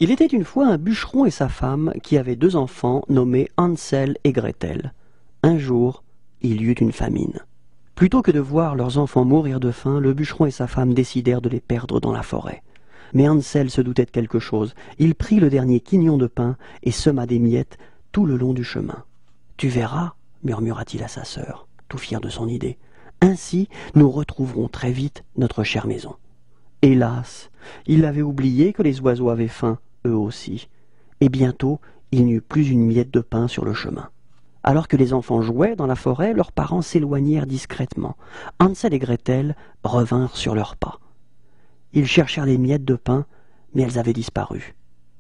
Il était une fois un bûcheron et sa femme qui avaient deux enfants nommés Hansel et Gretel. Un jour, il y eut une famine. Plutôt que de voir leurs enfants mourir de faim, le bûcheron et sa femme décidèrent de les perdre dans la forêt. Mais Hansel se doutait de quelque chose. Il prit le dernier quignon de pain et sema des miettes tout le long du chemin. « Tu verras, murmura-t-il à sa sœur, tout fier de son idée. « Ainsi, nous retrouverons très vite notre chère maison. » Hélas, il avait oublié que les oiseaux avaient faim, eux aussi, et bientôt il n'y eut plus une miette de pain sur le chemin. Alors que les enfants jouaient dans la forêt, leurs parents s'éloignèrent discrètement. Hansel et Gretel revinrent sur leurs pas. Ils cherchèrent les miettes de pain, mais elles avaient disparu.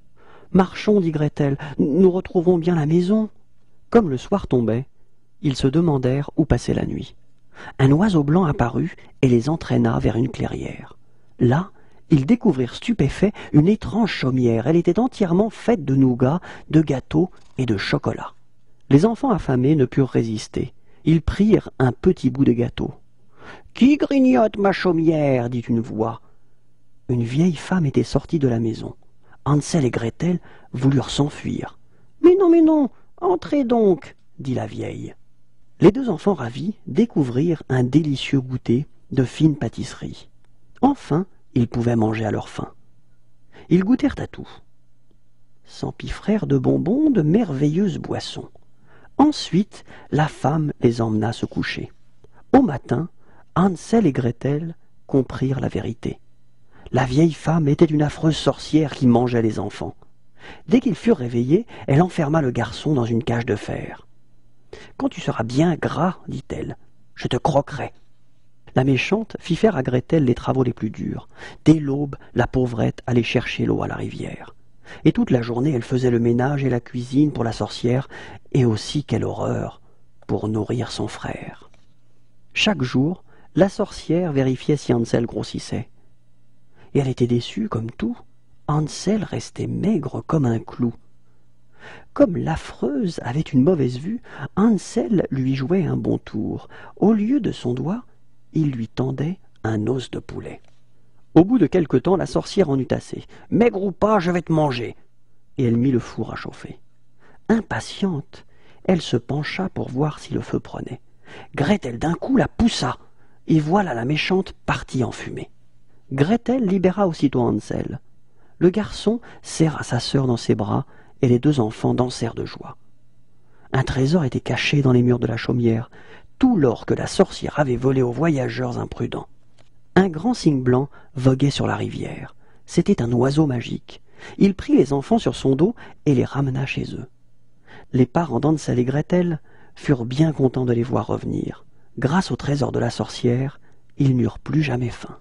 « Marchons, dit Gretel, nous retrouverons bien la maison. » Comme le soir tombait, ils se demandèrent où passer la nuit. Un oiseau blanc apparut et les entraîna vers une clairière. Là, ils découvrirent stupéfaits une étrange chaumière. Elle était entièrement faite de nougat, de gâteaux et de chocolat. Les enfants affamés ne purent résister. Ils prirent un petit bout de gâteau. « Qui grignote ma chaumière ?» dit une voix. Une vieille femme était sortie de la maison. Hansel et Gretel voulurent s'enfuir. « Mais non, entrez donc !» dit la vieille. Les deux enfants ravis découvrirent un délicieux goûter de fine pâtisserie. Enfin, ils pouvaient manger à leur faim. Ils goûtèrent à tout. S'empiffrèrent de bonbons, de merveilleuses boissons. Ensuite, la femme les emmena se coucher. Au matin, Hansel et Gretel comprirent la vérité. La vieille femme était une affreuse sorcière qui mangeait les enfants. Dès qu'ils furent réveillés, elle enferma le garçon dans une cage de fer. « Quand tu seras bien gras, dit-elle, je te croquerai. » La méchante fit faire à Gretel les travaux les plus durs. Dès l'aube, la pauvrette allait chercher l'eau à la rivière. Et toute la journée, elle faisait le ménage et la cuisine pour la sorcière, et aussi, quelle horreur, pour nourrir son frère. Chaque jour, la sorcière vérifiait si Hansel grossissait. Et elle était déçue, comme tout. Hansel restait maigre comme un clou. Comme l'affreuse avait une mauvaise vue, Hansel lui jouait un bon tour. Au lieu de son doigt, il lui tendait un os de poulet. Au bout de quelque temps, la sorcière en eut assez. « Maigre ou pas, je vais te manger !» Et elle mit le four à chauffer. Impatiente, elle se pencha pour voir si le feu prenait. Gretel d'un coup la poussa, et voilà la méchante partie en fumée. Gretel libéra aussitôt Hansel. Le garçon serra sa sœur dans ses bras, et les deux enfants dansèrent de joie. Un trésor était caché dans les murs de la chaumière, tout l'or que la sorcière avait volé aux voyageurs imprudents. Un grand cygne blanc voguait sur la rivière. C'était un oiseau magique. Il prit les enfants sur son dos et les ramena chez eux. Les parents d'Hansel et Gretel furent bien contents de les voir revenir. Grâce au trésor de la sorcière, ils n'eurent plus jamais faim.